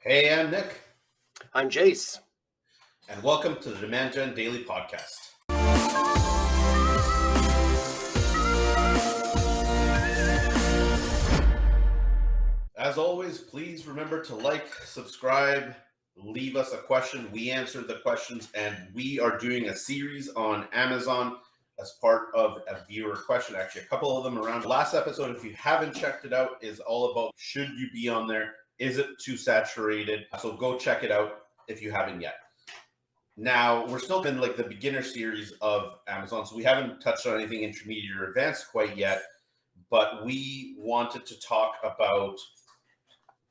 Hey, I'm Nick, I'm Jace. and welcome to the Demand Gen Daily Podcast. As always, please remember to like, subscribe, leave us a question. We answer the questions, and we are doing a series on Amazon as part of a viewer question. Actually, a couple of them around. Last episode, if you haven't checked it out, is all about should you be on there? Is it too saturated? So go check it out if you haven't yet. Now, we're still in like the beginner series of Amazon, so we haven't touched on anything intermediate or advanced quite yet, but we wanted to talk about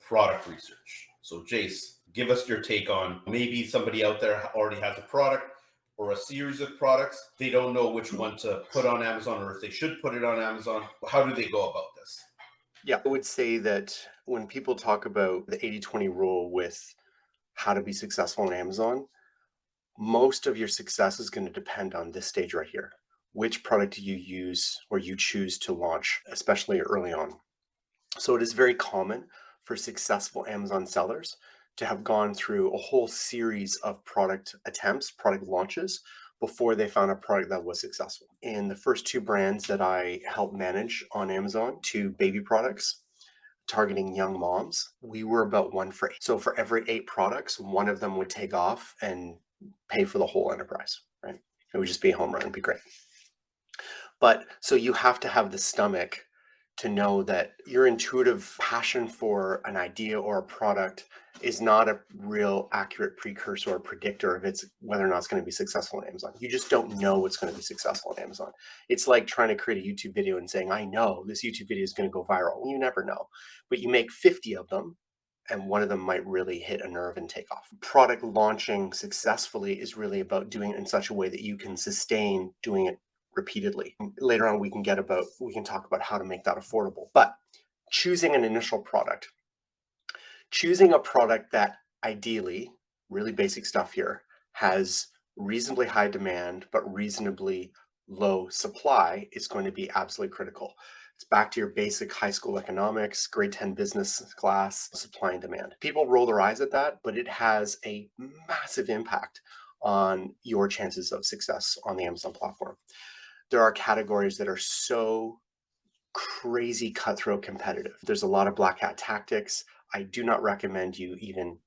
product research. So, Jace, give us your take on maybe somebody out there already has a product or a series of products. They don't know which one to put on Amazon or if they should put it on Amazon. How do they go about this? Yeah, I would say that when people talk about the 80-20 rule with how to be successful on Amazon, most of your success is going to depend on this stage right here. Which product do you use or you choose to launch, especially early on? So it is very common for successful Amazon sellers to have gone through a whole series of product attempts, product launches, before they found a product that was successful. In the first two brands that I helped manage on Amazon, two baby products targeting young moms, we were about 1 for 8. So for every 8 products, one of them would take off and pay for the whole enterprise, right? It would just be a home run, it'd be great. But so you have to have the stomach to know that your intuitive passion for an idea or a product is not a real accurate precursor or predictor of whether or not it's going to be successful on Amazon. You just don't know what's going to be successful on Amazon. It's like trying to create a YouTube video and saying, I know this YouTube video is going to go viral. You never know. But you make 50 of them and one of them might really hit a nerve and take off. Product launching successfully is really about doing it in such a way that you can sustain doing it repeatedly. Later on, we can talk about how to make that affordable. But choosing an initial product, choosing a product that ideally, really basic stuff here, has reasonably high demand but reasonably low supply is going to be absolutely critical. It's back to your basic high school economics, grade 10 business class, supply and demand. People roll their eyes at that, but it has a massive impact on your chances of success on the Amazon platform. There are categories that are so crazy cutthroat competitive. There's a lot of black hat tactics. I do not recommend you even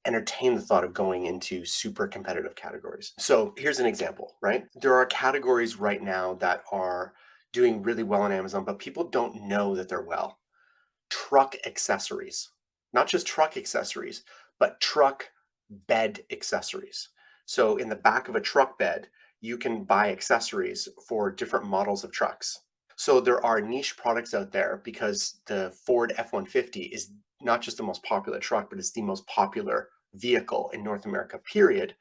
entertain the thought of going into super competitive categories. So here's an example, right? There are categories right now that are doing really well on Amazon, but people don't know that they're well. Truck accessories, not just truck accessories, but truck bed accessories. So in the back of a truck bed, you can buy accessories for different models of trucks. So there are niche products out there because the Ford F-150 is not just the most popular truck, but it's the most popular vehicle in North America, period.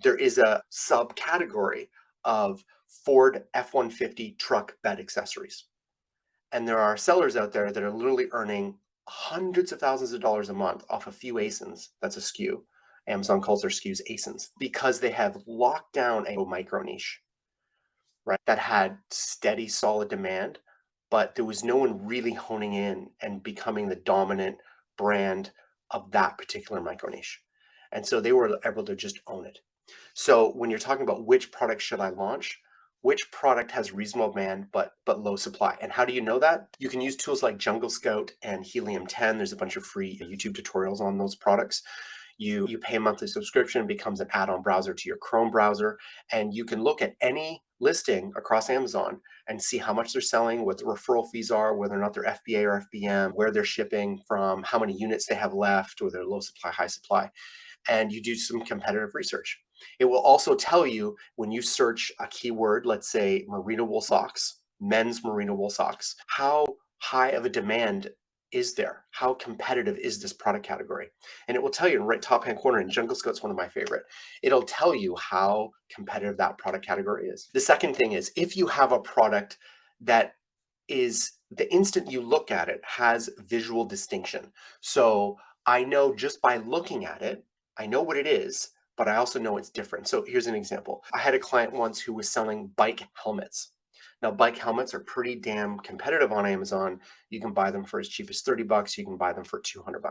There is a subcategory of Ford F-150 truck bed accessories. And there are sellers out there that are literally earning hundreds of thousands of dollars a month off a few ASINs. That's a SKU. Amazon calls their SKUs ASINs because they have locked down a micro niche, right? That had steady, solid demand, but there was no one really honing in and becoming the dominant brand of that particular micro niche. And so they were able to just own it. So when you're talking about which product should I launch, which product has reasonable demand but low supply? And how do you know that? You can use tools like Jungle Scout and Helium 10. There's a bunch of free YouTube tutorials on those products. You pay a monthly subscription, it becomes an add-on browser to your Chrome browser, and you can look at any listing across Amazon and see how much they're selling, what the referral fees are, whether or not they're FBA or FBM, where they're shipping from, how many units they have left, or they're low supply, high supply. And you do some competitive research. It will also tell you when you search a keyword, let's say merino wool socks, men's merino wool socks, how high of a demand is there? How competitive is this product category? And it will tell you in the right top hand corner, and Jungle Scout's one of my favorite. It'll tell you how competitive that product category is. The second thing is if you have a product that is the instant you look at it has visual distinction. So I know just by looking at it, I know what it is, but I also know it's different. So here's an example. I had a client once who was selling bike helmets. Now, bike helmets are pretty damn competitive on Amazon. You can buy them for as cheap as $30. You can buy them for $200.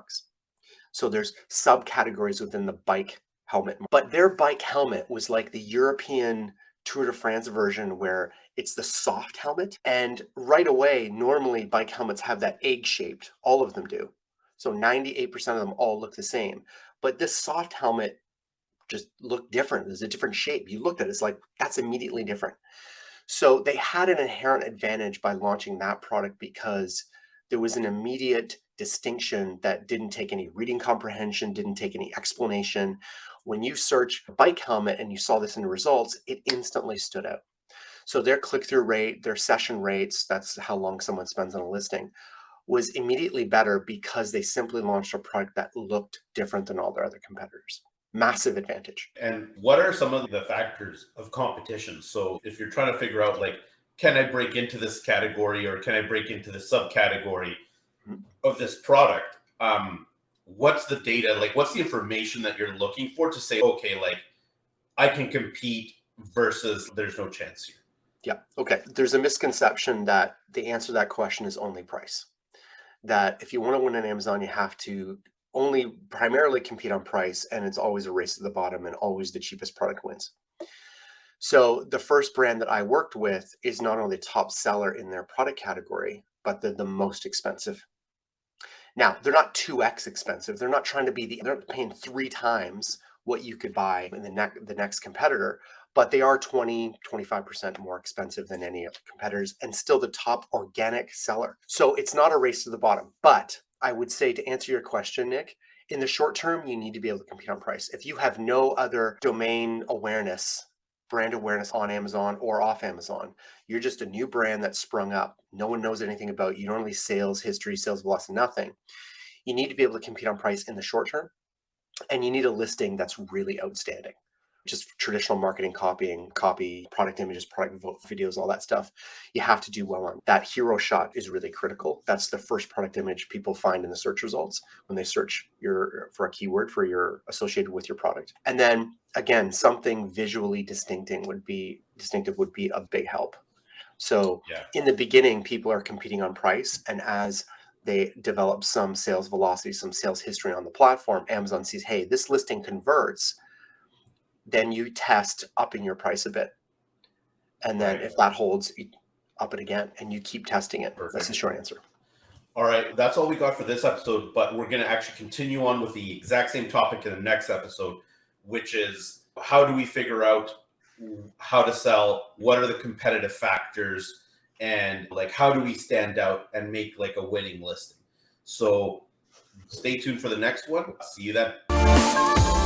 So there's subcategories within the bike helmet, but their bike helmet was like the European Tour de France version where it's the soft helmet. And right away, normally bike helmets have that egg shaped, all of them do. So 98% of them all look the same. But this soft helmet just looked different. There's a different shape. You looked at it, it's like, that's immediately different. So they had an inherent advantage by launching that product because there was an immediate distinction that didn't take any reading comprehension, didn't take any explanation. When you search bike helmet and you saw this in the results, it instantly stood out. So their click-through rate, their session rates, that's how long someone spends on a listing, was immediately better because they simply launched a product that looked different than all their other competitors. Massive advantage. And what are some of the factors of competition? So if you're trying to figure out, like, can I break into this category or can I break into the subcategory of this product? What's the data? Like, what's the information that you're looking for to say, okay, like, I can compete versus there's no chance here? Yeah. Okay. There's a misconception that the answer to that question is only price. That if you want to win on Amazon, you have to only primarily compete on price, and it's always a race to the bottom, and always the cheapest product wins. So the first brand that I worked with is not only the top seller in their product category, but they're the most expensive. Now, they're not 2x expensive. They're not trying to be they're not paying 3 times what you could buy in the next competitor, but they are 20-25% more expensive than any of the competitors and still the top organic seller. So it's not a race to the bottom. But I would say, to answer your question, Nick, in the short term, you need to be able to compete on price. If you have no other domain awareness, brand awareness on Amazon or off Amazon, you're just a new brand that sprung up. No one knows anything about you. You don't really sales history, sales velocity, nothing. You need to be able to compete on price in the short term, and you need a listing that's really outstanding. Just traditional marketing copy, product images, product videos, all that stuff. You have to do well on that. Hero shot is really critical. That's the first product image people find in the search results when they search for a keyword for your associated with your product. And then again, something visually distinctive would be a big help. So in the beginning, people are competing on price, and as they develop some sales velocity, some sales history on the platform, Amazon sees, hey, this listing converts, then you test upping your price a bit. And then if that holds, you up it again and you keep testing it. Perfect. That's the short answer. All right, that's all we got for this episode, but we're going to actually continue on with the exact same topic in the next episode, which is how do we figure out how to sell, what are the competitive factors, and like how do we stand out and make like a winning listing. So stay tuned for the next one. See you then.